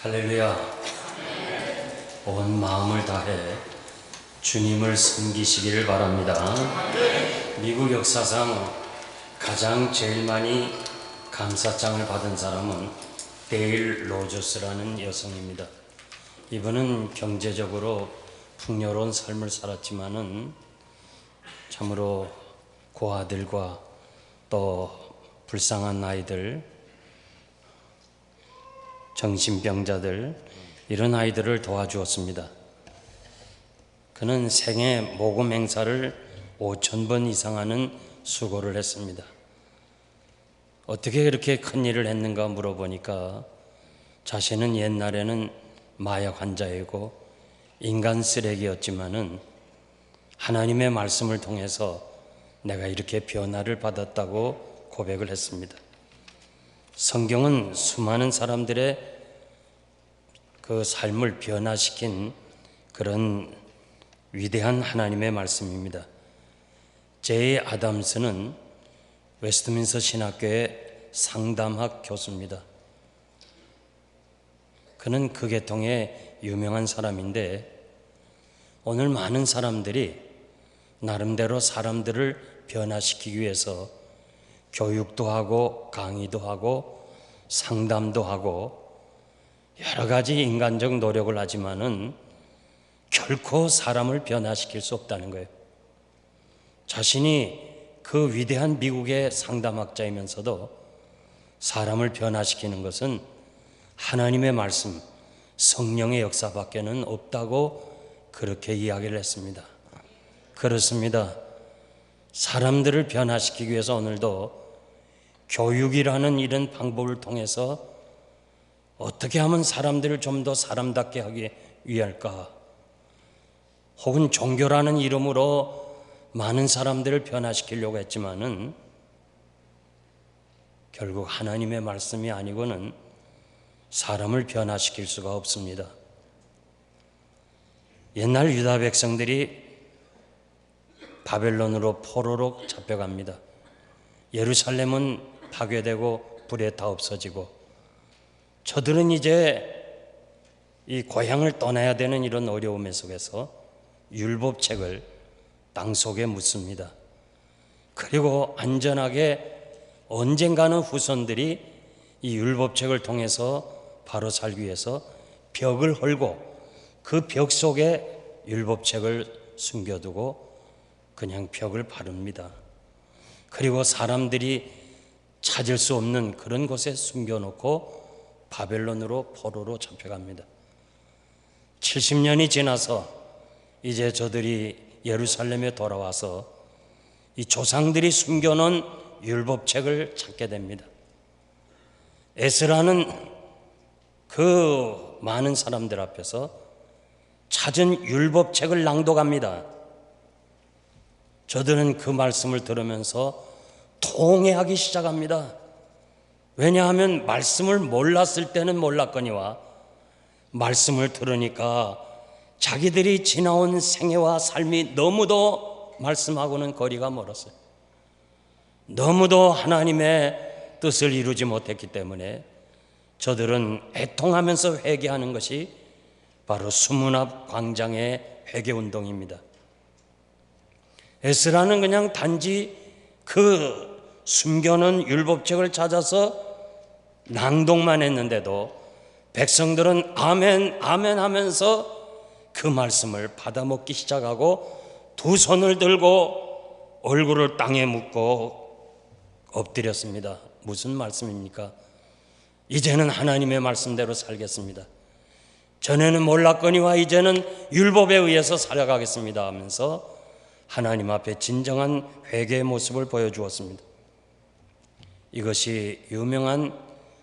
할렐루야. 온 마음을 다해 주님을 섬기시기를 바랍니다. 미국 역사상 가장 제일 많이 감사장을 받은 사람은 데일 로저스라는 여성입니다. 이분은 경제적으로 풍요로운 삶을 살았지만은 참으로 고아들과 또 불쌍한 아이들, 정신병자들, 이런 아이들을 도와주었습니다. 그는 생애 모금 행사를 5,000번 이상 하는 수고를 했습니다. 어떻게 그렇게 큰 일을 했는가 물어보니까 자신은 옛날에는 마약 환자이고 인간 쓰레기였지만은 하나님의 말씀을 통해서 내가 이렇게 변화를 받았다고 고백을 했습니다. 성경은 수많은 사람들의 그 삶을 변화시킨 그런 위대한 하나님의 말씀입니다. 제이 아담스는 웨스트민스터 신학교의 상담학 교수입니다. 그는 그 계통의 유명한 사람인데 오늘 많은 사람들이 나름대로 사람들을 변화시키기 위해서 교육도 하고 강의도 하고 상담도 하고 여러 가지 인간적 노력을 하지만은 결코 사람을 변화시킬 수 없다는 거예요. 자신이 그 위대한 미국의 상담학자이면서도 사람을 변화시키는 것은 하나님의 말씀, 성령의 역사밖에는 없다고 그렇게 이야기를 했습니다. 그렇습니다. 사람들을 변화시키기 위해서 오늘도 교육이라는 이런 방법을 통해서 어떻게 하면 사람들을 좀 더 사람답게 하기 위할까? 혹은 종교라는 이름으로 많은 사람들을 변화시키려고 했지만은 결국 하나님의 말씀이 아니고는 사람을 변화시킬 수가 없습니다. 옛날 유다 백성들이 바벨론으로 포로로 잡혀갑니다. 예루살렘은 파괴되고 불에 다 없어지고 저들은 이제 이 고향을 떠나야 되는 이런 어려움 속에서 율법책을 땅속에 묻습니다. 그리고 안전하게 언젠가는 후손들이 이 율법책을 통해서 바로 살기 위해서 벽을 헐고 그 벽 속에 율법책을 숨겨두고 그냥 벽을 바릅니다. 그리고 사람들이 찾을 수 없는 그런 곳에 숨겨놓고 바벨론으로 포로로 잡혀갑니다. 70년이 지나서 이제 저들이 예루살렘에 돌아와서 이 조상들이 숨겨놓은 율법책을 찾게 됩니다. 에스라는 그 많은 사람들 앞에서 찾은 율법책을 낭독합니다. 저들은 그 말씀을 들으면서 통회하기 시작합니다. 왜냐하면 말씀을 몰랐을 때는 몰랐거니와 말씀을 들으니까 자기들이 지나온 생애와 삶이 너무도 말씀하고는 거리가 멀었어요. 너무도 하나님의 뜻을 이루지 못했기 때문에 저들은 애통하면서 회개하는 것이 바로 수문 앞 광장의 회개운동입니다. 에스라는 그냥 단지 그 숨겨놓은 율법책을 찾아서 낭독만 했는데도 백성들은 아멘 아멘 하면서 그 말씀을 받아먹기 시작하고 두 손을 들고 얼굴을 땅에 묻고 엎드렸습니다. 무슨 말씀입니까? 이제는 하나님의 말씀대로 살겠습니다. 전에는 몰랐거니와 이제는 율법에 의해서 살아가겠습니다 하면서 하나님 앞에 진정한 회개의 모습을 보여주었습니다. 이것이 유명한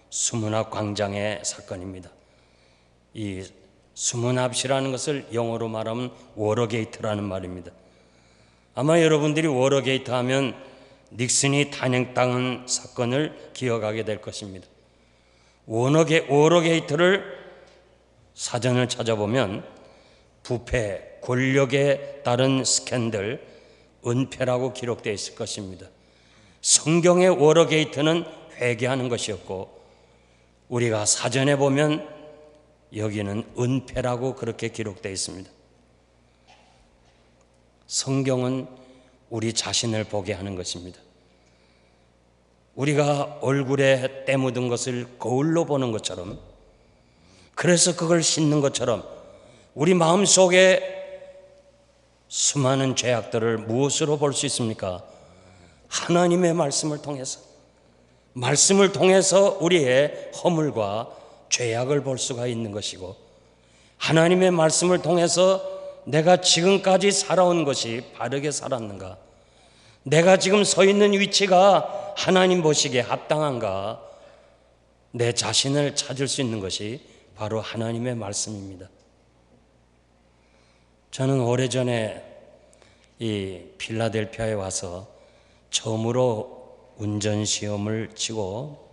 수문앞 광장의 사건입니다. 이 수문앞이라는 것을 영어로 말하면 워터게이트라는 말입니다. 아마 여러분들이 워터게이트 하면 닉슨이 탄핵당한 사건을 기억하게 될 것입니다. 워터게이트를 사전을 찾아보면 부패, 권력에 따른 스캔들, 은폐라고 기록되어 있을 것입니다. 성경의 워터게이트는 회개하는 것이었고 우리가 사전에 보면 여기는 은폐라고 그렇게 기록되어 있습니다. 성경은 우리 자신을 보게 하는 것입니다. 우리가 얼굴에 때 묻은 것을 거울로 보는 것처럼, 그래서 그걸 씻는 것처럼 우리 마음속에 수많은 죄악들을 무엇으로 볼 수 있습니까? 하나님의 말씀을 통해서, 말씀을 통해서 우리의 허물과 죄악을 볼 수가 있는 것이고, 하나님의 말씀을 통해서 내가 지금까지 살아온 것이 바르게 살았는가, 내가 지금 서 있는 위치가 하나님 보시기에 합당한가, 내 자신을 찾을 수 있는 것이 바로 하나님의 말씀입니다. 저는 오래전에 이 필라델피아에 와서 처음으로 운전시험을 치고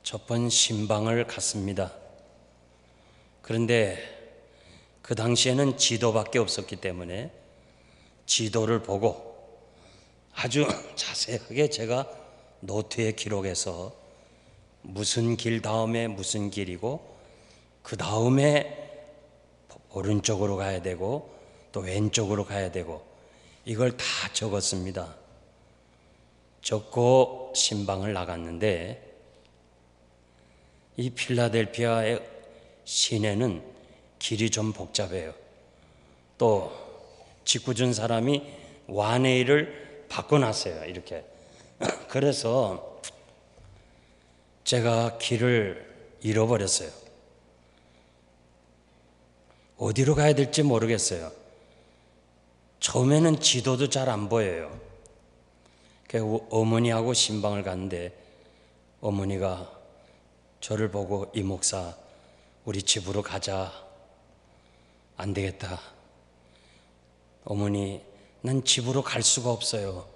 첫 번 신방을 갔습니다. 그런데 그 당시에는 지도밖에 없었기 때문에 지도를 보고 아주 자세하게 제가 노트에 기록해서 무슨 길 다음에 무슨 길이고, 그 다음에 오른쪽으로 가야 되고 또 왼쪽으로 가야 되고, 이걸 다 적었습니다. 적고 신방을 나갔는데, 이 필라델피아의 시내는 길이 좀 복잡해요. 또 짓궂은 사람이 완웨이를 바꿔놨어요, 이렇게. 그래서 제가 길을 잃어버렸어요. 어디로 가야 될지 모르겠어요. 처음에는 지도도 잘 안 보여요. 어머니하고 신방을 갔는데 어머니가 저를 보고, 이 목사, 우리 집으로 가자. 안 되겠다. 어머니, 난 집으로 갈 수가 없어요.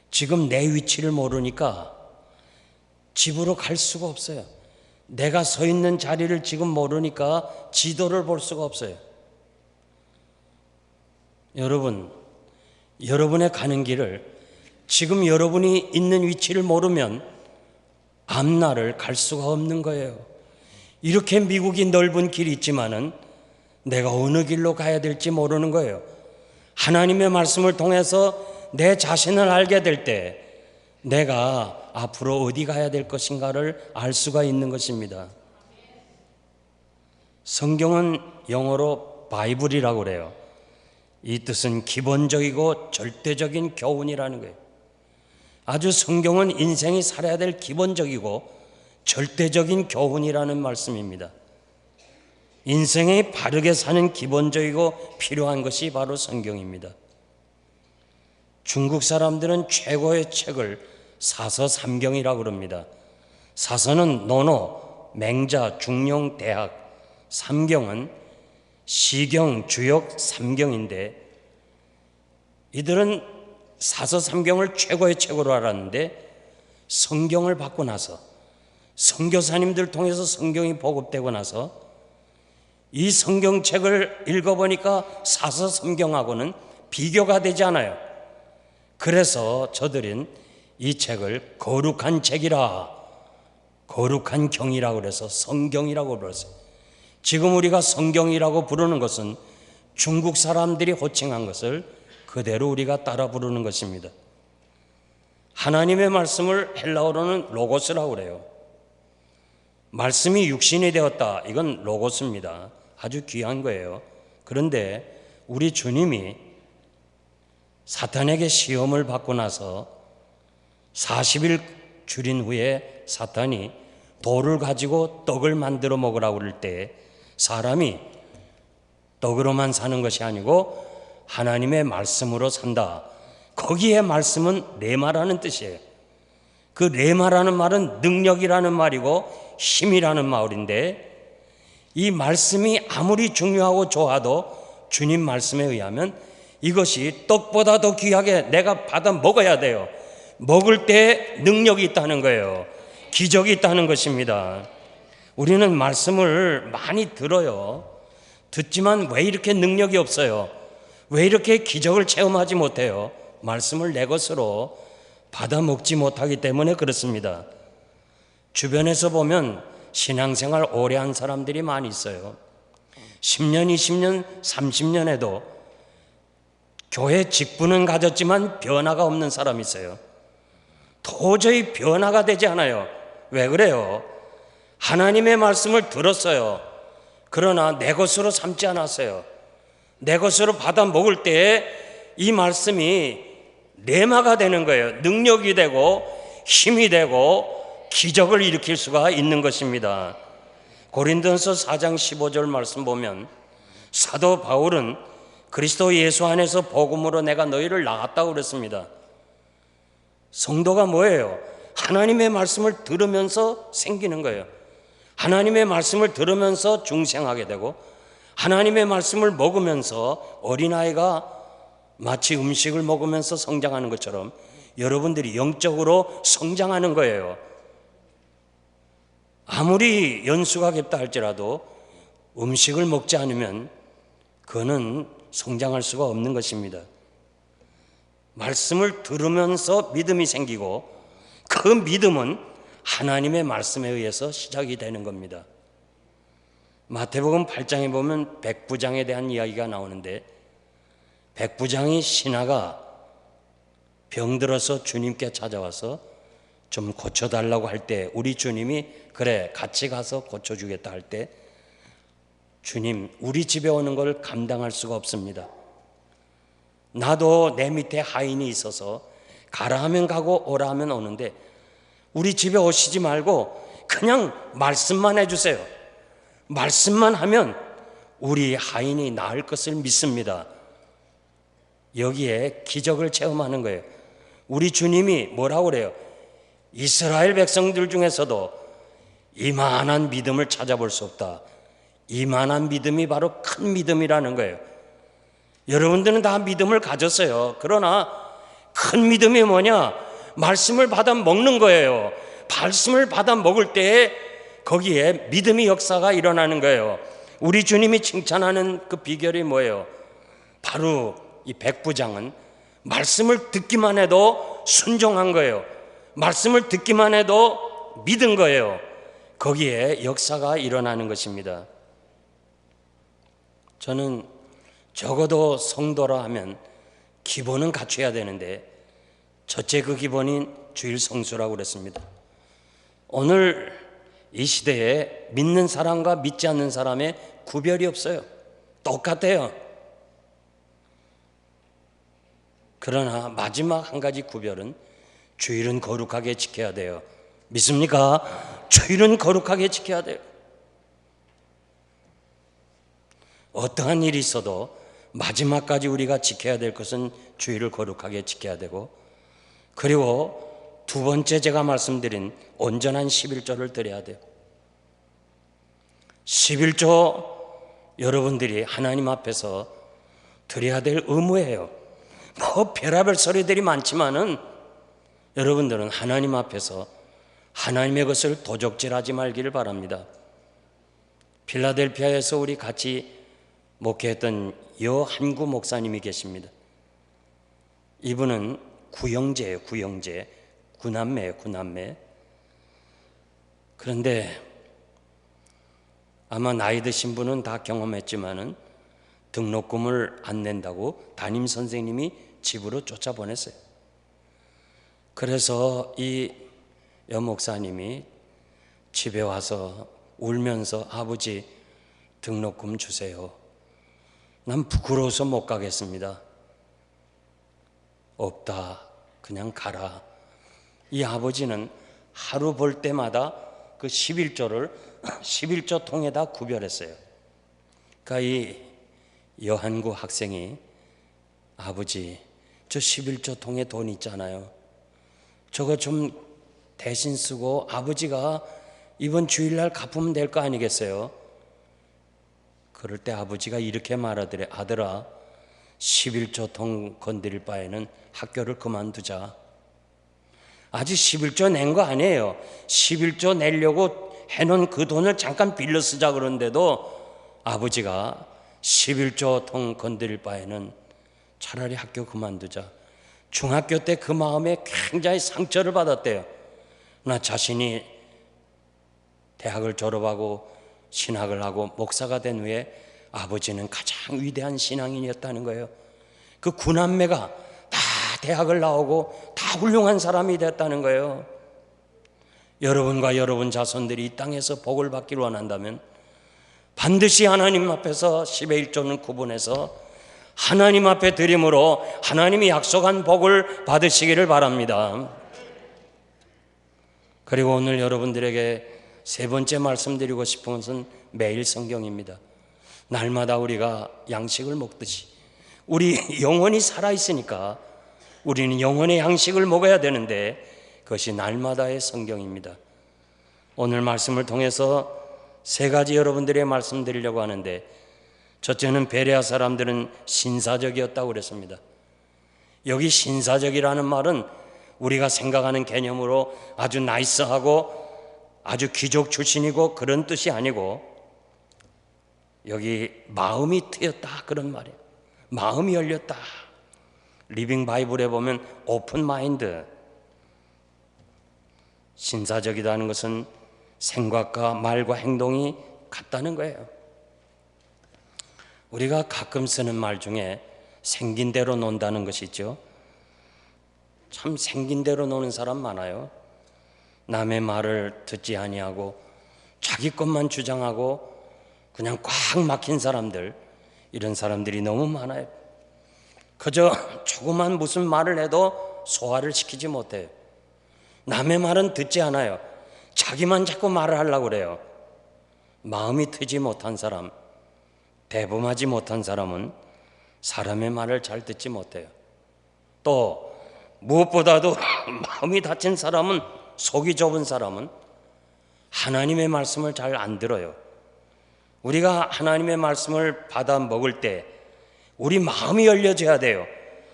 지금 내 위치를 모르니까 집으로 갈 수가 없어요. 내가 서 있는 자리를 지금 모르니까 지도를 볼 수가 없어요. 여러분, 여러분의 가는 길을, 지금 여러분이 있는 위치를 모르면 앞날을 갈 수가 없는 거예요. 이렇게 미국이 넓은 길이 있지만은 내가 어느 길로 가야 될지 모르는 거예요. 하나님의 말씀을 통해서 내 자신을 알게 될 때 내가 앞으로 어디 가야 될 것인가를 알 수가 있는 것입니다. 성경은 영어로 바이블이라고 그래요. 이 뜻은 기본적이고 절대적인 교훈이라는 거예요. 아주 성경은 인생이 살아야 될 기본적이고 절대적인 교훈이라는 말씀입니다. 인생이 바르게 사는 기본적이고 필요한 것이 바로 성경입니다. 중국 사람들은 최고의 책을 사서삼경이라고 그럽니다. 사서는 논어, 맹자, 중용, 대학, 삼경은 시경, 주역, 삼경인데, 이들은 사서삼경을 최고의 책으로 알았는데 성경을 받고 나서, 선교사님들 통해서 성경이 보급되고 나서 이 성경책을 읽어보니까 사서삼경하고는 비교가 되지 않아요. 그래서 저들은 이 책을 거룩한 책이라, 거룩한 경이라고 그래서 성경이라고 불렀어요. 지금 우리가 성경이라고 부르는 것은 중국 사람들이 호칭한 것을 그대로 우리가 따라 부르는 것입니다. 하나님의 말씀을 헬라어로는 로고스라고 그래요. 말씀이 육신이 되었다, 이건 로고스입니다. 아주 귀한 거예요. 그런데 우리 주님이 사탄에게 시험을 받고 나서 40일 줄인 후에 사탄이 돌을 가지고 떡을 만들어 먹으라고 그럴 때 사람이 떡으로만 사는 것이 아니고 하나님의 말씀으로 산다. 거기에 말씀은 레마라는 뜻이에요. 그 레마라는 말은 능력이라는 말이고 힘이라는 말인데, 이 말씀이 아무리 중요하고 좋아도 주님 말씀에 의하면 이것이 떡보다 더 귀하게 내가 받아 먹어야 돼요. 먹을 때 능력이 있다는 거예요. 기적이 있다는 것입니다. 우리는 말씀을 많이 들어요. 듣지만 왜 이렇게 능력이 없어요? 왜 이렇게 기적을 체험하지 못해요? 말씀을 내 것으로 받아 먹지 못하기 때문에 그렇습니다. 주변에서 보면 신앙생활 오래 한 사람들이 많이 있어요. 10년, 20년, 30년에도 교회 직분은 가졌지만 변화가 없는 사람이 있어요. 도저히 변화가 되지 않아요. 왜 그래요? 하나님의 말씀을 들었어요. 그러나 내 것으로 삼지 않았어요. 내 것으로 받아 먹을 때에 이 말씀이 내마가 되는 거예요. 능력이 되고 힘이 되고 기적을 일으킬 수가 있는 것입니다. 고린도전서 4장 15절 말씀 보면 사도 바울은 그리스도 예수 안에서 복음으로 내가 너희를 낳았다고 그랬습니다. 성도가 뭐예요? 하나님의 말씀을 들으면서 생기는 거예요. 하나님의 말씀을 들으면서 중생하게 되고 하나님의 말씀을 먹으면서 어린아이가 마치 음식을 먹으면서 성장하는 것처럼 여러분들이 영적으로 성장하는 거예요. 아무리 연수가 깊다 할지라도 음식을 먹지 않으면 그거는 성장할 수가 없는 것입니다. 말씀을 들으면서 믿음이 생기고 그 믿음은 하나님의 말씀에 의해서 시작이 되는 겁니다. 마태복음 8장에 보면 백부장에 대한 이야기가 나오는데 백부장이 신하가 병들어서 주님께 찾아와서 좀 고쳐달라고 할 때 우리 주님이 그래 같이 가서 고쳐주겠다 할 때 주님 우리 집에 오는 걸 감당할 수가 없습니다. 나도 내 밑에 하인이 있어서 가라 하면 가고 오라 하면 오는데 우리 집에 오시지 말고 그냥 말씀만 해주세요. 말씀만 하면 우리 하인이 나을 것을 믿습니다. 여기에 기적을 체험하는 거예요. 우리 주님이 뭐라고 그래요? 이스라엘 백성들 중에서도 이만한 믿음을 찾아볼 수 없다. 이만한 믿음이 바로 큰 믿음이라는 거예요. 여러분들은 다 믿음을 가졌어요. 그러나 큰 믿음이 뭐냐? 말씀을 받아 먹는 거예요. 말씀을 받아 먹을 때에 거기에 믿음의 역사가 일어나는 거예요. 우리 주님이 칭찬하는 그 비결이 뭐예요? 바로 이 백부장은 말씀을 듣기만 해도 순종한 거예요. 말씀을 듣기만 해도 믿은 거예요. 거기에 역사가 일어나는 것입니다. 저는 적어도 성도라 하면 기본은 갖춰야 되는데 첫째 그 기본인 주일 성수라고 그랬습니다. 오늘 이 시대에 믿는 사람과 믿지 않는 사람의 구별이 없어요. 똑같아요. 그러나 마지막 한 가지 구별은 주일은 거룩하게 지켜야 돼요. 믿습니까? 주일은 거룩하게 지켜야 돼요. 어떠한 일이 있어도 마지막까지 우리가 지켜야 될 것은 주일을 거룩하게 지켜야 되고, 그리고 두 번째 제가 말씀드린 온전한 11조를 드려야 돼요. 11조 여러분들이 하나님 앞에서 드려야 될 의무예요. 뭐 별의별 소리들이 많지만은 여러분들은 하나님 앞에서 하나님의 것을 도적질하지 말기를 바랍니다. 필라델피아에서 우리 같이 목회했던 여한구 목사님이 계십니다. 이분은 구형제예요. 구형제. 구남매예요. 구남매. 그런데 아마 나이 드신 분은 다 경험했지만은 등록금을 안 낸다고 담임 선생님이 집으로 쫓아보냈어요. 그래서 이 여목사님이 집에 와서 울면서 아버지 등록금 주세요. 난 부끄러워서 못 가겠습니다. 없다. 그냥 가라. 이 아버지는 하루 벌 때마다 그 11조를 11조 통에다 구별했어요. 그러니까 이 여한구 학생이 아버지 저 11조 통에 돈 있잖아요. 저거 좀 대신 쓰고 아버지가 이번 주일날 갚으면 될 거 아니겠어요? 그럴 때 아버지가 이렇게 말하더래. 아들아 11조 통 건드릴 바에는 학교를 그만두자. 아직 11조 낸 거 아니에요. 11조 내려고 해놓은 그 돈을 잠깐 빌려 쓰자 그러는데도 아버지가 11조 통 건드릴 바에는 차라리 학교 그만두자. 중학교 때 그 마음에 굉장히 상처를 받았대요. 나 자신이 대학을 졸업하고 신학을 하고 목사가 된 후에 아버지는 가장 위대한 신앙인이었다는 거예요. 그 구남매가 다 대학을 나오고 다 훌륭한 사람이 됐다는 거예요. 여러분과 여러분 자손들이 이 땅에서 복을 받기를 원한다면 반드시 하나님 앞에서 10의 1조는 구분해서 하나님 앞에 드림으로 하나님이 약속한 복을 받으시기를 바랍니다. 그리고 오늘 여러분들에게 세 번째 말씀드리고 싶은 것은 매일 성경입니다. 날마다 우리가 양식을 먹듯이 우리 영혼이 살아있으니까 우리는 영혼의 양식을 먹어야 되는데 그것이 날마다의 성경입니다. 오늘 말씀을 통해서 세 가지 여러분들에게 말씀드리려고 하는데, 첫째는 베레아 사람들은 신사적이었다고 그랬습니다. 여기 신사적이라는 말은 우리가 생각하는 개념으로 아주 나이스하고 아주 귀족 출신이고 그런 뜻이 아니고, 여기 마음이 트였다 그런 말이에요. 마음이 열렸다. 리빙 바이블에 보면 오픈 마인드, 신사적이라는 것은 생각과 말과 행동이 같다는 거예요. 우리가 가끔 쓰는 말 중에 생긴 대로 논다는 것이 있죠. 참 생긴 대로 노는 사람 많아요. 남의 말을 듣지 아니하고 자기 것만 주장하고 그냥 꽉 막힌 사람들, 이런 사람들이 너무 많아요. 그저 조그만 무슨 말을 해도 소화를 시키지 못해요. 남의 말은 듣지 않아요. 자기만 자꾸 말을 하려고 그래요. 마음이 트지 못한 사람, 대범하지 못한 사람은 사람의 말을 잘 듣지 못해요. 또 무엇보다도 마음이 다친 사람은, 속이 좁은 사람은 하나님의 말씀을 잘 안 들어요. 우리가 하나님의 말씀을 받아 먹을 때 우리 마음이 열려져야 돼요.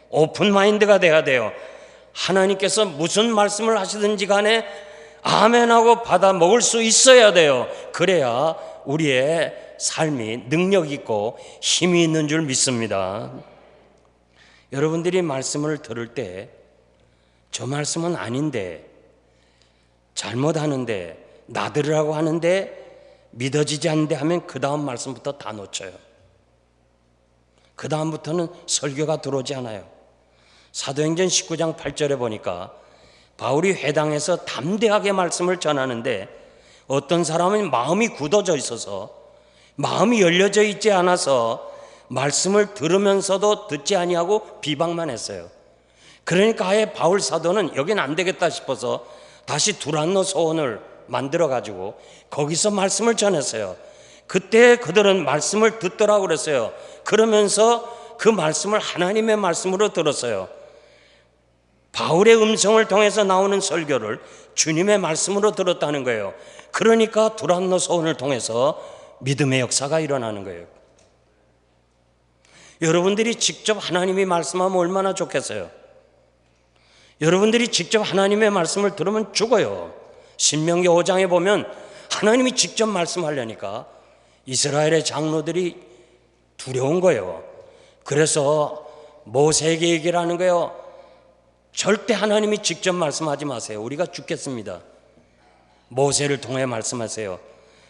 오픈 마인드가 돼야 돼요. 하나님께서 무슨 말씀을 하시든지 간에 아멘하고 받아 먹을 수 있어야 돼요. 그래야 우리의 삶이 능력 있고 힘이 있는 줄 믿습니다. 여러분들이 말씀을 들을 때 저 말씀은 아닌데, 잘못하는데, 나들으라고 하는데 믿어지지 않는데 하면 그 다음 말씀부터 다 놓쳐요. 그 다음부터는 설교가 들어오지 않아요. 사도행전 19장 8절에 보니까 바울이 회당에서 담대하게 말씀을 전하는데 어떤 사람은 마음이 굳어져 있어서, 마음이 열려져 있지 않아서 말씀을 들으면서도 듣지 아니하고 비방만 했어요. 그러니까 아예 바울 사도는 여긴 안 되겠다 싶어서 다시 두란노 소원을 만들어 가지고 거기서 말씀을 전했어요. 그때 그들은 말씀을 듣더라고 그랬어요. 그러면서 그 말씀을 하나님의 말씀으로 들었어요. 바울의 음성을 통해서 나오는 설교를 주님의 말씀으로 들었다는 거예요. 그러니까 두란노 소원을 통해서 믿음의 역사가 일어나는 거예요. 여러분들이 직접 하나님이 말씀하면 얼마나 좋겠어요. 여러분들이 직접 하나님의 말씀을 들으면 죽어요. 신명기 5장에 보면 하나님이 직접 말씀하려니까 이스라엘의 장로들이 두려운 거예요. 그래서 모세에게 얘기를 하는 거예요. 절대 하나님이 직접 말씀하지 마세요. 우리가 죽겠습니다. 모세를 통해 말씀하세요.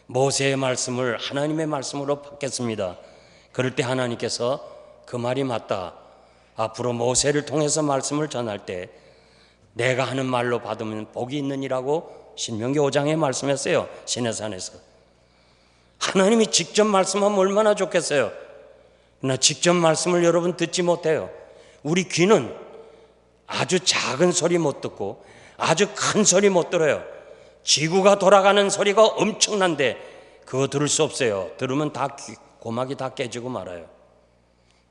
모세의 말씀을 하나님의 말씀으로 받겠습니다. 그럴 때 하나님께서 그 말이 맞다. 앞으로 모세를 통해서 말씀을 전할 때 내가 하는 말로 받으면 복이 있느니라고 신명기 5장에 말씀했어요. 시내산에서. 하나님이 직접 말씀하면 얼마나 좋겠어요. 그러나 직접 말씀을 여러분 듣지 못해요. 우리 귀는 아주 작은 소리 못 듣고 아주 큰 소리 못 들어요. 지구가 돌아가는 소리가 엄청난데 그거 들을 수 없어요. 들으면 다 고막이 다 깨지고 말아요.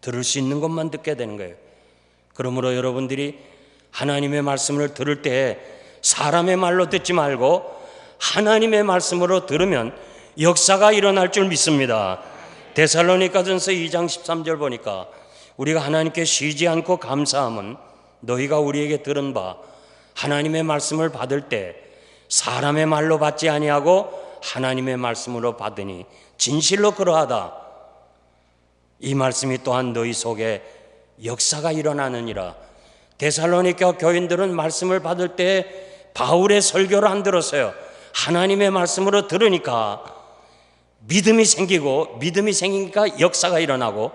들을 수 있는 것만 듣게 되는 거예요. 그러므로 여러분들이 하나님의 말씀을 들을 때 사람의 말로 듣지 말고 하나님의 말씀으로 들으면 역사가 일어날 줄 믿습니다. 데살로니가전서 2장 13절 보니까 우리가 하나님께 쉬지 않고 감사함은 너희가 우리에게 들은 바 하나님의 말씀을 받을 때 사람의 말로 받지 아니하고 하나님의 말씀으로 받으니 진실로 그러하다. 이 말씀이 또한 너희 속에 역사가 일어나느니라. 데살로니가 교인들은 말씀을 받을 때 바울의 설교를 안 들었어요. 하나님의 말씀으로 들으니까 믿음이 생기고, 믿음이 생기니까 역사가 일어나고,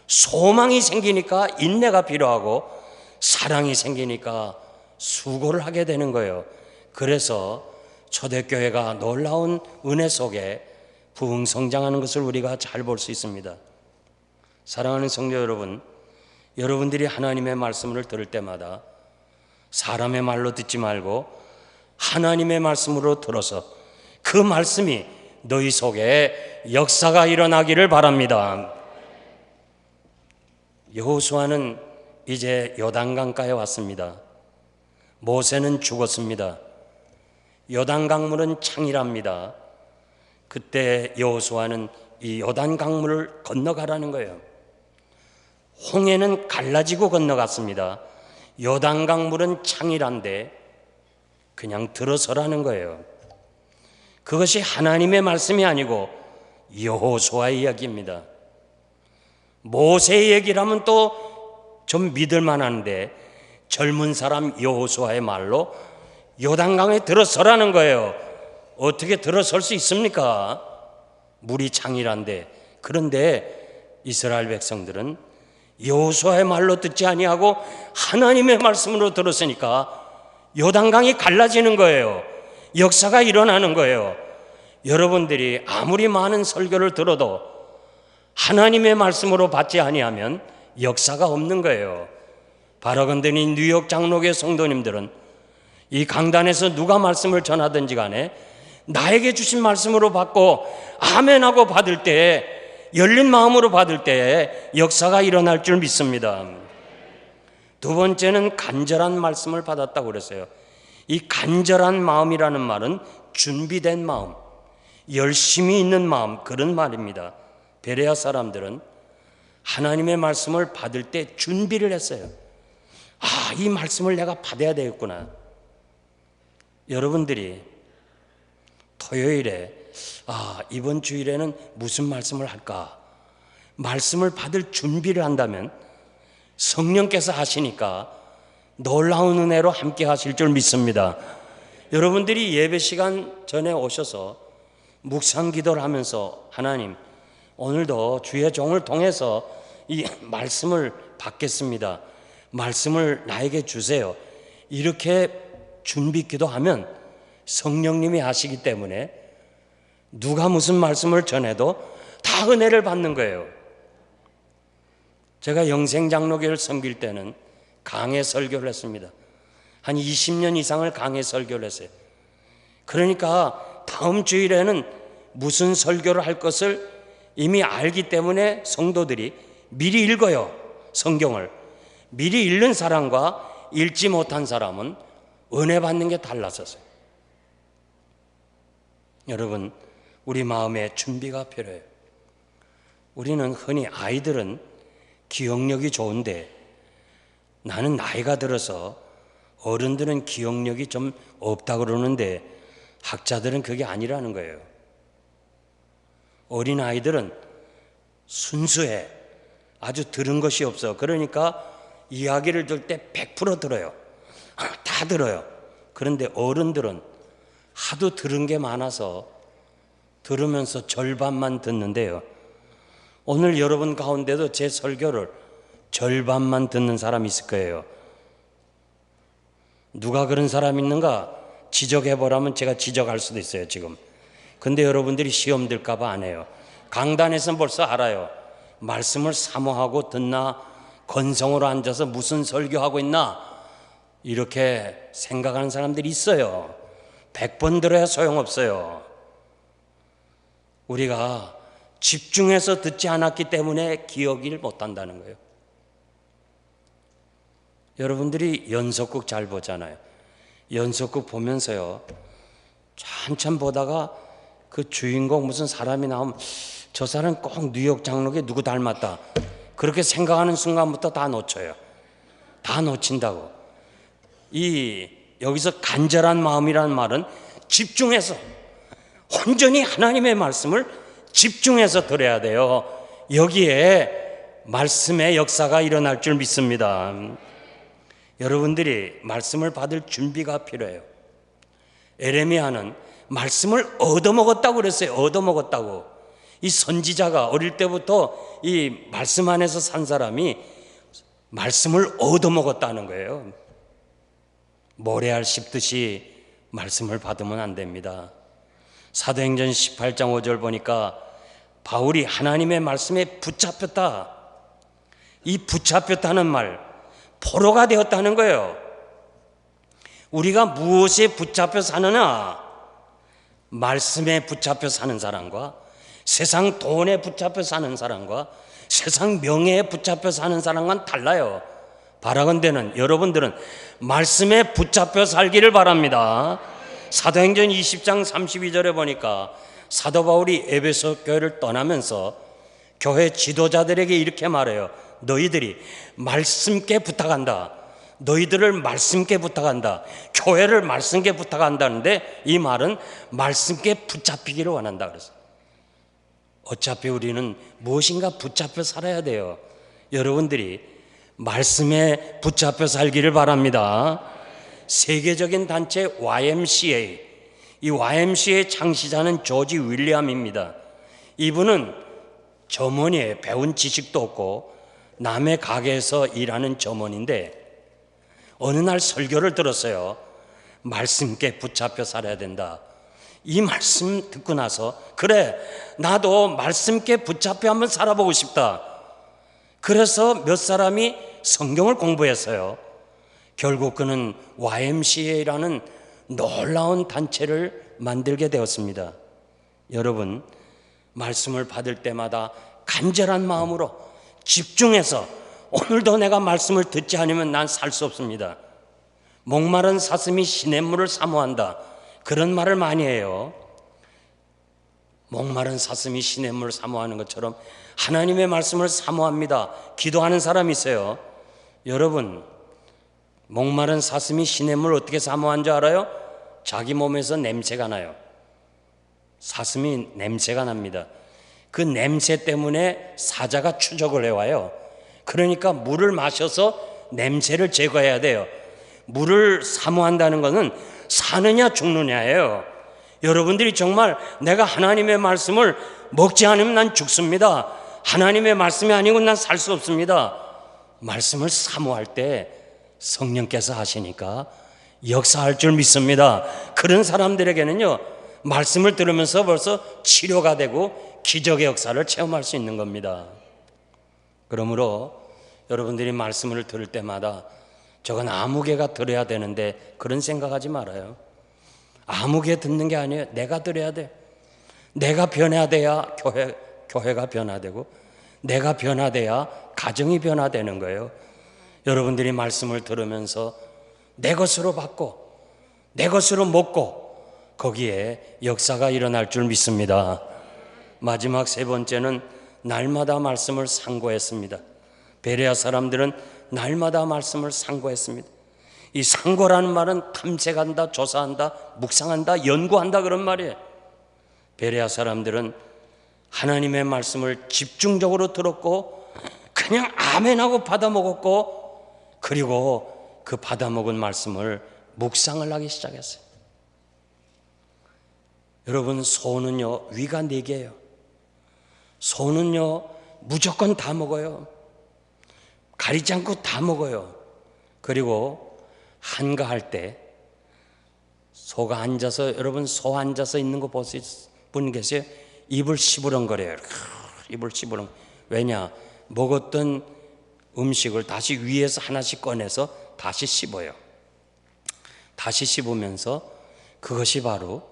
소망이 생기니까 인내가 필요하고, 사랑이 생기니까 수고를 하게 되는 거예요. 그래서 초대교회가 놀라운 은혜 속에 부흥성장하는 것을 우리가 잘 볼 수 있습니다. 사랑하는 성도 여러분, 여러분들이 하나님의 말씀을 들을 때마다 사람의 말로 듣지 말고 하나님의 말씀으로 들어서 그 말씀이 너희 속에 역사가 일어나기를 바랍니다. 여호수아는 이제 요단강가에 왔습니다. 모세는 죽었습니다. 요단강물은 창이랍니다. 그때 여호수아는 이 요단강물을 건너가라는 거예요. 홍해는 갈라지고 건너갔습니다. 요단강물은 창이란데 그냥 들어서라는 거예요. 그것이 하나님의 말씀이 아니고 여호수아의 이야기입니다. 모세의 얘기라면 또 좀 믿을 만한데 젊은 사람 여호수아의 말로 요단강에 들어서라는 거예요. 어떻게 들어설 수 있습니까? 물이 창이란데. 그런데 이스라엘 백성들은 여호수아의 말로 듣지 아니하고 하나님의 말씀으로 들었으니까 요단강이 갈라지는 거예요. 역사가 일어나는 거예요. 여러분들이 아무리 많은 설교를 들어도 하나님의 말씀으로 받지 아니하면 역사가 없는 거예요. 바라건대 뉴욕 장로교 성도님들은 이 강단에서 누가 말씀을 전하든지 간에 나에게 주신 말씀으로 받고 아멘하고 받을 때, 열린 마음으로 받을 때 역사가 일어날 줄 믿습니다. 두 번째는 간절한 말씀을 받았다고 그랬어요. 이 간절한 마음이라는 말은 준비된 마음, 열심히 있는 마음, 그런 말입니다. 베레아 사람들은 하나님의 말씀을 받을 때 준비를 했어요. 아, 이 말씀을 내가 받아야 되겠구나. 여러분들이 토요일에 이번 주일에는 무슨 말씀을 할까? 말씀을 받을 준비를 한다면 성령께서 하시니까 놀라운 은혜로 함께 하실 줄 믿습니다. 여러분들이 예배 시간 전에 오셔서 묵상 기도를 하면서 하나님, 오늘도 주의 종을 통해서 이 말씀을 받겠습니다. 말씀을 나에게 주세요. 이렇게 준비 기도하면 성령님이 하시기 때문에 누가 무슨 말씀을 전해도 다 은혜를 받는 거예요. 제가 영생장로교를 섬길 때는 강해 설교를 했습니다. 한 20년 이상을 강해 설교를 했어요. 그러니까 다음 주일에는 무슨 설교를 할 것을 이미 알기 때문에 성도들이 미리 읽어요. 성경을 미리 읽는 사람과 읽지 못한 사람은 은혜 받는 게 달랐었어요. 여러분, 우리 마음에 준비가 필요해요. 우리는 흔히 아이들은 기억력이 좋은데 나는 나이가 들어서 어른들은 기억력이 좀 없다 그러는데 학자들은 그게 아니라는 거예요. 어린 아이들은 순수해. 아주 들은 것이 없어. 그러니까 이야기를 들 때 100% 들어요. 다 들어요. 그런데 어른들은 하도 들은 게 많아서 들으면서 절반만 듣는데요. 오늘 여러분 가운데도 제 설교를 절반만 듣는 사람 있을 거예요. 누가 그런 사람 있는가 지적해보라면 제가 지적할 수도 있어요, 지금. 근데 여러분들이 시험 들까 봐 안 해요. 강단에서는 벌써 알아요. 말씀을 사모하고 듣나, 건성으로 앉아서 무슨 설교하고 있나, 이렇게 생각하는 사람들이 있어요. 100번 들어야 소용없어요. 우리가 집중해서 듣지 않았기 때문에 기억을 못한다는 거예요. 여러분들이 연속극 잘 보잖아요. 연속극 보면서요, 한참 보다가 그 주인공 무슨 사람이 나오면 저 사람 꼭 뉴욕 장로교 누구 닮았다, 그렇게 생각하는 순간부터 다 놓쳐요. 다 놓친다고. 여기서 간절한 마음이라는 말은 집중해서 온전히 하나님의 말씀을 집중해서 들어야 돼요. 여기에 말씀의 역사가 일어날 줄 믿습니다. 여러분들이 말씀을 받을 준비가 필요해요. 에레미야는 말씀을 얻어먹었다고 그랬어요. 얻어먹었다고. 이 선지자가 어릴 때부터 이 말씀 안에서 산 사람이 말씀을 얻어먹었다는 거예요. 모래알 씹듯이 말씀을 받으면 안 됩니다. 사도행전 18장 5절 보니까 바울이 하나님의 말씀에 붙잡혔다. 이 붙잡혔다는 말, 포로가 되었다는 거예요. 우리가 무엇에 붙잡혀 사느냐? 말씀에 붙잡혀 사는 사람과 세상 돈에 붙잡혀 사는 사람과 세상 명예에 붙잡혀 사는 사람과는 달라요. 바라건대는 여러분들은 말씀에 붙잡혀 살기를 바랍니다. 사도행전 20장 32절에 보니까 사도 바울이 에베소 교회를 떠나면서 교회 지도자들에게 이렇게 말해요. 너희들이 말씀께 부탁한다. 너희들을 말씀께 부탁한다. 교회를 말씀께 부탁한다는데 이 말은 말씀께 붙잡히기를 원한다 그랬어요. 어차피 우리는 무엇인가 붙잡혀 살아야 돼요. 여러분들이 말씀에 붙잡혀 살기를 바랍니다. 세계적인 단체 YMCA, 이 YMCA 창시자는 조지 윌리엄입니다. 이분은 점원이에요. 배운 지식도 없고 남의 가게에서 일하는 점원인데 어느 날 설교를 들었어요. 말씀께 붙잡혀 살아야 된다. 이 말씀 듣고 나서 그래, 나도 말씀께 붙잡혀 한번 살아보고 싶다. 그래서 몇 사람이 성경을 공부했어요. 결국 그는 YMCA라는 놀라운 단체를 만들게 되었습니다. 여러분, 말씀을 받을 때마다 간절한 마음으로 집중해서 오늘도 내가 말씀을 듣지 않으면 난 살 수 없습니다. 목마른 사슴이 시냇물을 사모한다. 그런 말을 많이 해요. 목마른 사슴이 시냇물을 사모하는 것처럼 하나님의 말씀을 사모합니다. 기도하는 사람이 있어요. 여러분, 목마른 사슴이 시냇물을 어떻게 사모한 줄 알아요? 자기 몸에서 냄새가 나요. 사슴이 냄새가 납니다. 그 냄새 때문에 사자가 추적을 해와요. 그러니까 물을 마셔서 냄새를 제거해야 돼요. 물을 사모한다는 것은 사느냐 죽느냐예요. 여러분들이 정말 내가 하나님의 말씀을 먹지 않으면 난 죽습니다. 하나님의 말씀이 아니고 난 살 수 없습니다. 말씀을 사모할 때 성령께서 하시니까 역사할 줄 믿습니다. 그런 사람들에게는요, 말씀을 들으면서 벌써 치료가 되고 기적의 역사를 체험할 수 있는 겁니다. 그러므로 여러분들이 말씀을 들을 때마다 저건 아무개가 들어야 되는데 그런 생각하지 말아요. 아무개 듣는 게 아니에요. 내가 들어야 돼. 내가 변화돼야 교회가 변화되고 내가 변화돼야 가정이 변화되는 거예요. 여러분들이 말씀을 들으면서 내 것으로 받고 내 것으로 먹고 거기에 역사가 일어날 줄 믿습니다. 마지막 세 번째는 날마다 말씀을 상고했습니다. 베레아 사람들은 날마다 말씀을 상고했습니다. 이 상고라는 말은 탐색한다, 조사한다, 묵상한다, 연구한다 그런 말이에요. 베레아 사람들은 하나님의 말씀을 집중적으로 들었고 그냥 아멘하고 받아먹었고 그리고 그 받아먹은 말씀을 묵상을 하기 시작했어요. 여러분, 소는요 위가 4개예요. 소는요 무조건 다 먹어요. 가리지 않고 다 먹어요. 그리고 한가할 때 소가 앉아서, 여러분 소 앉아서 있는 거 보실 분 계세요? 입을 시부렁거려요. 입을 시부렁. 왜냐? 먹었던 음식을 다시 위에서 하나씩 꺼내서 다시 씹어요. 다시 씹으면서 그것이 바로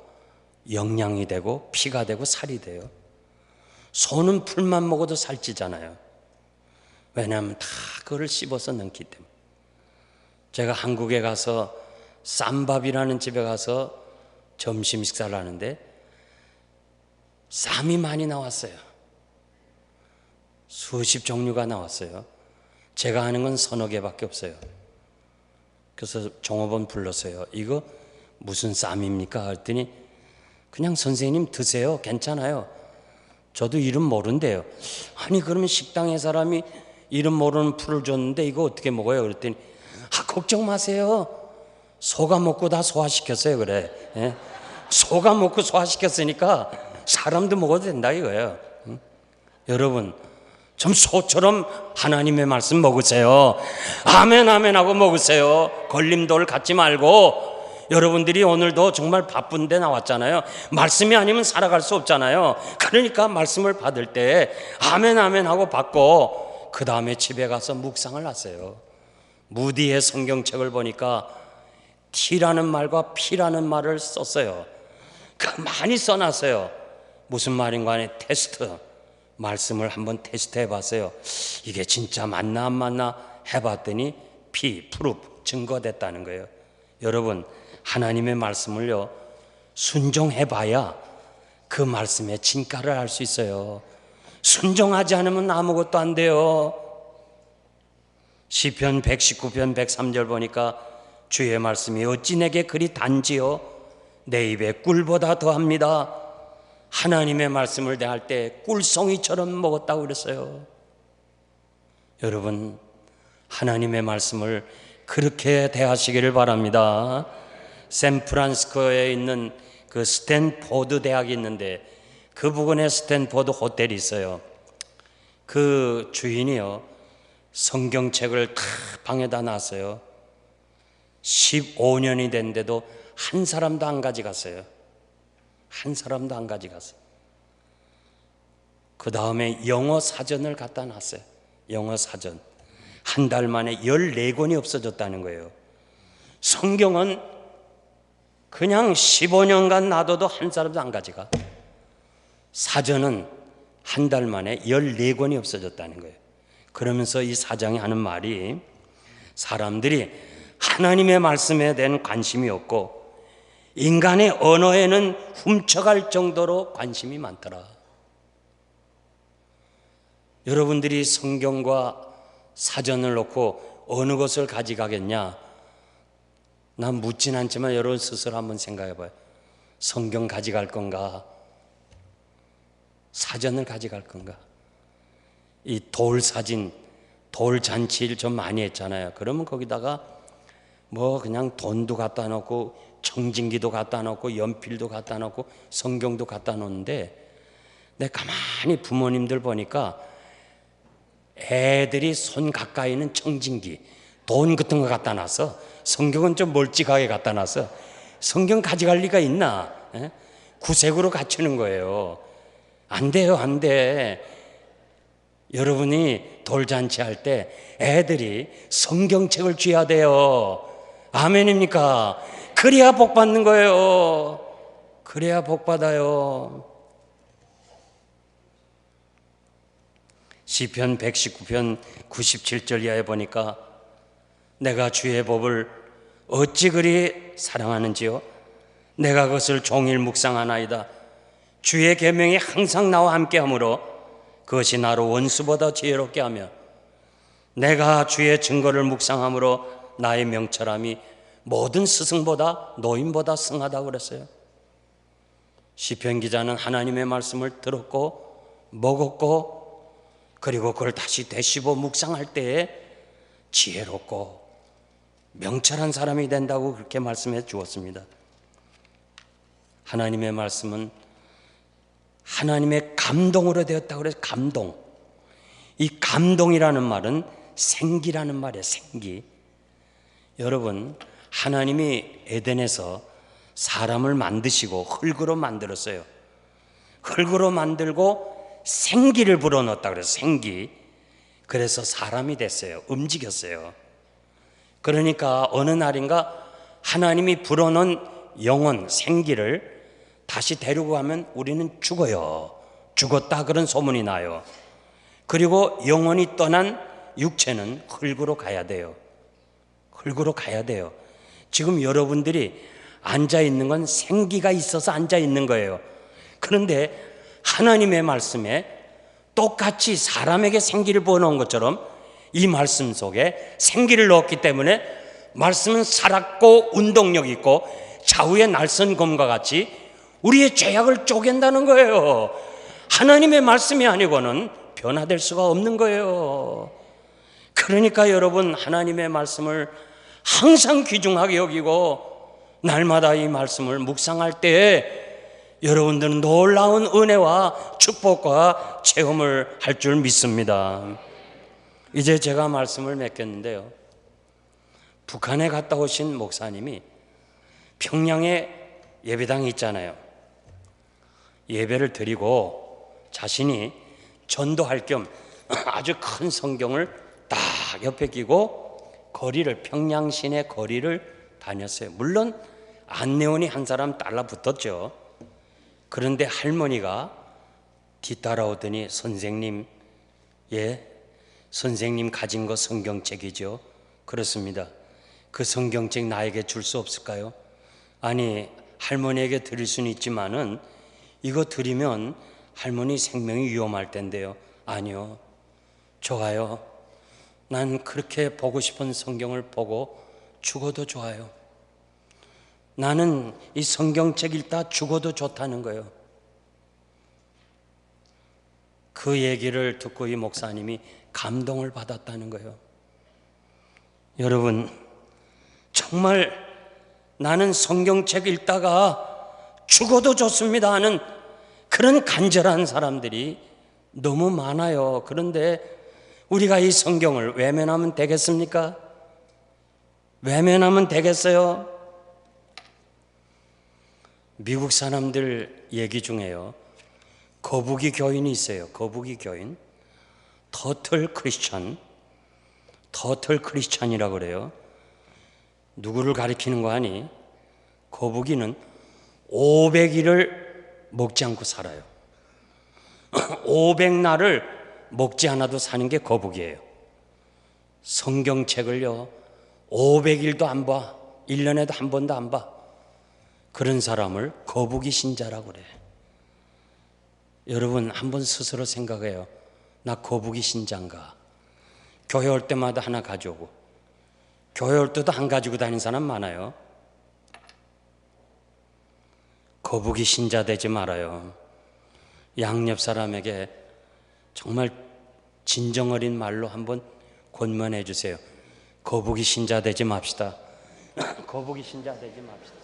영양이 되고 피가 되고 살이 돼요. 소는 풀만 먹어도 살찌잖아요. 왜냐하면 다 그걸 씹어서 넣기 때문에. 제가 한국에 가서 쌈밥이라는 집에 가서 점심 식사를 하는데 쌈이 많이 나왔어요. 수십 종류가 나왔어요. 제가 아는 건 3-4개밖에 없어요. 그래서 종업원 불렀어요. 이거 무슨 쌈입니까? 했더니 그냥 선생님 드세요. 괜찮아요. 저도 이름 모른대요. 아니 그러면 식당에 사람이 이름 모르는 풀을 줬는데 이거 어떻게 먹어요? 그랬더니 걱정 마세요. 소가 먹고 다 소화시켰어요. 그래. 예? 소가 먹고 소화시켰으니까 사람도 먹어도 된다 이거예요. 여러분 좀 소처럼 하나님의 말씀 먹으세요. 아멘 아멘 하고 먹으세요. 걸림돌 갖지 말고. 여러분들이 오늘도 정말 바쁜데 나왔잖아요. 말씀이 아니면 살아갈 수 없잖아요. 그러니까 말씀을 받을 때 아멘 아멘 하고 받고 그 다음에 집에 가서 묵상을 하세요. 무디의 성경책을 보니까 T라는 말과 P라는 말을 썼어요. 많이 써놨어요. 무슨 말인가 하니 테스트. 말씀을 한번 테스트 해봤어요. 이게 진짜 맞나 안 맞나 해봤더니 P, 프루프, 증거됐다는 거예요. 여러분 하나님의 말씀을요 순종해봐야 그 말씀의 진가를 알 수 있어요. 순종하지 않으면 아무것도 안 돼요. 시편 119편 103절 보니까 주의 말씀이 어찌 내게 그리 단지요 내 입에 꿀보다 더합니다. 하나님의 말씀을 대할 때 꿀송이처럼 먹었다고 그랬어요. 여러분 하나님의 말씀을 그렇게 대하시기를 바랍니다. 샌프란시스코에 있는 그 스탠포드 대학이 있는데 그 부근에 스탠포드 호텔이 있어요. 그 주인이요 성경책을 다 방에다 놨어요. 15년이 됐는데도 한 사람도 안 가져갔어요. 한 사람도 안 가져갔어요. 그 다음에 영어 사전을 갖다 놨어요. 영어 사전. 한 달 만에 14권이 없어졌다는 거예요. 성경은 그냥 15년간 놔둬도 한 사람도 안 가져가. 사전은 한 달 만에 14권이 없어졌다는 거예요. 그러면서 이 사장이 하는 말이 사람들이 하나님의 말씀에 대한 관심이 없고 인간의 언어에는 훔쳐갈 정도로 관심이 많더라. 여러분들이 성경과 사전을 놓고 어느 것을 가져가겠냐? 난 묻진 않지만 여러분 스스로 한번 생각해 봐요. 성경 가져갈 건가? 사전을 가져갈 건가? 이 돌 사진, 돌 잔치를 좀 많이 했잖아요. 그러면 거기다가 뭐 그냥 돈도 갖다 놓고 청진기도 갖다 놓고 연필도 갖다 놓고 성경도 갖다 놓는데 내가 가만히 부모님들 보니까 애들이 손 가까이 있는 청진기, 돈 같은 거 갖다 놔서 성경은 좀 멀찍하게 갖다 놔서 성경 가져갈 리가 있나? 구색으로 갖추는 거예요. 안 돼요, 안 돼. 여러분이 돌잔치 할 때 애들이 성경책을 쥐어야 돼요. 아멘입니까? 그래야 복 받는 거예요. 그래야 복 받아요. 시편 119편 97절 이하에 보니까 내가 주의 법을 어찌 그리 사랑하는지요? 내가 그것을 종일 묵상하나이다. 주의 계명이 항상 나와 함께하므로 그것이 나로 원수보다 지혜롭게 하며 내가 주의 증거를 묵상함으로 나의 명철함이 모든 스승보다 노인보다 승하다고 그랬어요. 시편 기자는 하나님의 말씀을 들었고 먹었고 그리고 그걸 다시 되씹어 묵상할 때에 지혜롭고 명철한 사람이 된다고 그렇게 말씀해 주었습니다. 하나님의 말씀은 하나님의 감동으로 되었다고 그래서 감동. 이 감동이라는 말은 생기라는 말이에요. 생기. 여러분 하나님이 에덴에서 사람을 만드시고 흙으로 만들었어요. 흙으로 만들고 생기를 불어넣었다 그래서 생기. 그래서 사람이 됐어요. 움직였어요. 그러니까 어느 날인가 하나님이 불어넣은 영혼, 생기를 다시 데리고 가면 우리는 죽어요. 죽었다 그런 소문이 나요. 그리고 영혼이 떠난 육체는 흙으로 가야 돼요. 흙으로 가야 돼요. 지금 여러분들이 앉아 있는 건 생기가 있어서 앉아 있는 거예요. 그런데 하나님의 말씀에 똑같이 사람에게 생기를 부어놓은 것처럼 이 말씀 속에 생기를 넣었기 때문에 말씀은 살았고 운동력 있고 좌우의 날선 검과 같이 우리의 죄악을 쪼갠다는 거예요. 하나님의 말씀이 아니고는 변화될 수가 없는 거예요. 그러니까 여러분 하나님의 말씀을 항상 귀중하게 여기고 날마다 이 말씀을 묵상할 때에 여러분들은 놀라운 은혜와 축복과 체험을 할 줄 믿습니다. 이제 제가 말씀을 맺겠는데요, 북한에 갔다 오신 목사님이 평양에 예배당이 있잖아요. 예배를 드리고 자신이 전도할 겸 아주 큰 성경을 딱 옆에 끼고 거리를, 평양 시내 거리를 다녔어요. 물론 안내원이 한 사람 달라붙었죠. 그런데 할머니가 뒤따라오더니 선생님, 예, 선생님 가진 거 성경책이죠. 그렇습니다. 그 성경책 나에게 줄 수 없을까요? 아니, 할머니에게 드릴 수는 있지만은 이거 드리면 할머니 생명이 위험할 텐데요. 아니요, 좋아요. 난 그렇게 보고 싶은 성경을 보고 죽어도 좋아요. 나는 이 성경책 읽다 죽어도 좋다는 거예요. 그 얘기를 듣고 이 목사님이 감동을 받았다는 거예요. 여러분, 정말 나는 성경책 읽다가 죽어도 좋습니다 하는 그런 간절한 사람들이 너무 많아요. 그런데 우리가 이 성경을 외면하면 되겠습니까? 외면하면 되겠어요? 미국 사람들 얘기 중에요, 거북이 교인이 있어요. 거북이 교인, 터틀 크리스찬이라고 그래요. 누구를 가리키는 거 아니? 거북이는 500일을 먹지 않고 살아요. 500날을 먹지 않아도 사는 게 거북이에요. 성경책을요 500일도 안 봐, 1년에도 한 번도 안 봐. 그런 사람을 거북이 신자라고 그래. 여러분, 한번 스스로 생각해요. 나 거북이 신자인가? 교회 올 때마다 하나 가져오고, 교회 올 때도 안 가지고 다니는 사람 많아요. 거북이 신자 되지 말아요. 양옆 사람에게 정말 진정 어린 말로 한번 권면해 주세요. 거북이 신자 되지 맙시다. 거북이 신자 되지 맙시다.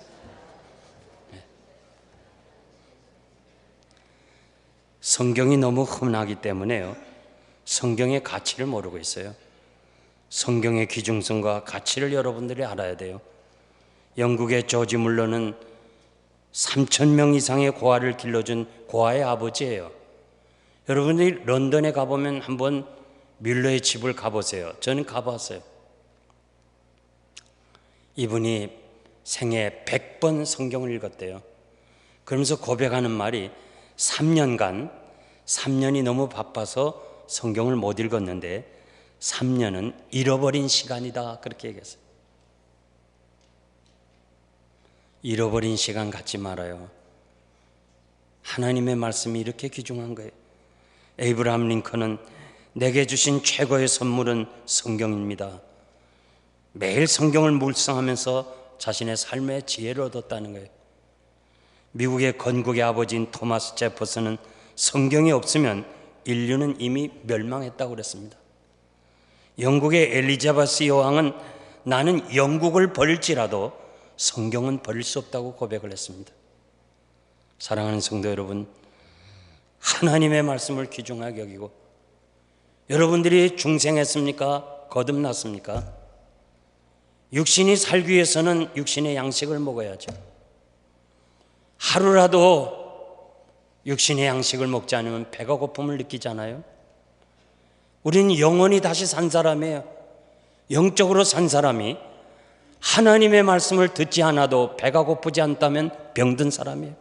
성경이 너무 흔하기 때문에요, 성경의 가치를 모르고 있어요. 성경의 귀중성과 가치를 여러분들이 알아야 돼요. 영국의 조지 물러는 3,000명 이상의 고아를 길러준 고아의 아버지예요. 여러분들이 런던에 가보면 한번 뮬러의 집을 가보세요. 저는 가봤어요. 이분이 생애 100번 성경을 읽었대요. 그러면서 고백하는 말이 3년이 너무 바빠서 성경을 못 읽었는데 3년은 잃어버린 시간이다, 그렇게 얘기했어요. 잃어버린 시간 갖지 말아요. 하나님의 말씀이 이렇게 귀중한 거예요. 에이브라함 링컨은 내게 주신 최고의 선물은 성경입니다. 매일 성경을 묵상하면서 자신의 삶의 지혜를 얻었다는 거예요. 미국의 건국의 아버지인 토마스 제퍼슨은 성경이 없으면 인류는 이미 멸망했다고 그랬습니다. 영국의 엘리자베스 여왕은 나는 영국을 버릴지라도 성경은 버릴 수 없다고 고백을 했습니다. 사랑하는 성도 여러분, 하나님의 말씀을 귀중하게 여기고, 여러분들이 중생했습니까? 거듭났습니까? 육신이 살기 위해서는 육신의 양식을 먹어야죠. 하루라도 육신의 양식을 먹지 않으면 배가 고픔을 느끼잖아요. 우리는 영원히 다시 산 사람이에요. 영적으로 산 사람이 하나님의 말씀을 듣지 않아도 배가 고프지 않다면 병든 사람이에요.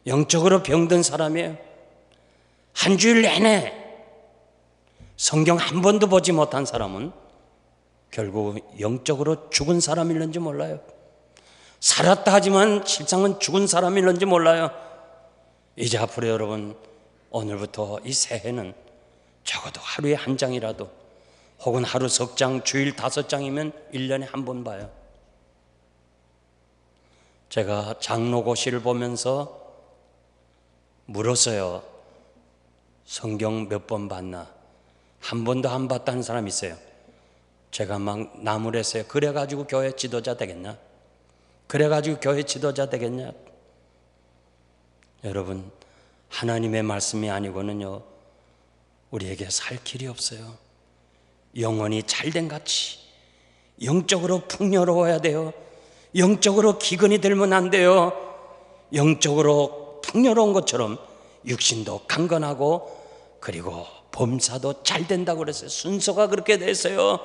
영적으로 병든 사람이에요. 한 주일 내내 성경 한 번도 보지 못한 사람은 결국 영적으로 죽은 사람일는지 몰라요. 살았다 하지만 실상은 죽은 사람일는지 몰라요. 이제 앞으로 여러분, 오늘부터 이 새해는 적어도 하루에 한 장이라도, 혹은 하루 석 장, 주일 5장이면 1년에 한 번 봐요. 제가 장로고시를 보면서 물었어요. 성경 몇 번 봤나? 한 번도 안 봤다는 사람 있어요. 제가 막 나무랬어요. 그래가지고 교회 지도자 되겠나? 그래가지고 교회 지도자 되겠냐? 여러분, 하나님의 말씀이 아니고는요 우리에게 살 길이 없어요. 영혼이 잘된 같이 영적으로 풍요로워야 돼요. 영적으로 기근이 들면 안 돼요. 영적으로 풍요로운 것처럼 육신도 강건하고 그리고 범사도 잘 된다고 그랬어요. 순서가 그렇게 됐어요.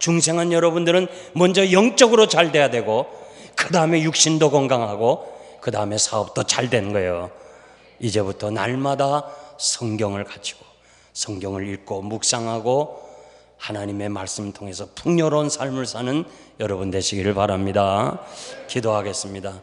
중생한 여러분들은 먼저 영적으로 잘 돼야 되고 그 다음에 육신도 건강하고 그 다음에 사업도 잘 되는 거예요. 이제부터 날마다 성경을 가지고 성경을 읽고 묵상하고 하나님의 말씀 통해서 풍요로운 삶을 사는 여러분 되시기를 바랍니다. 기도하겠습니다.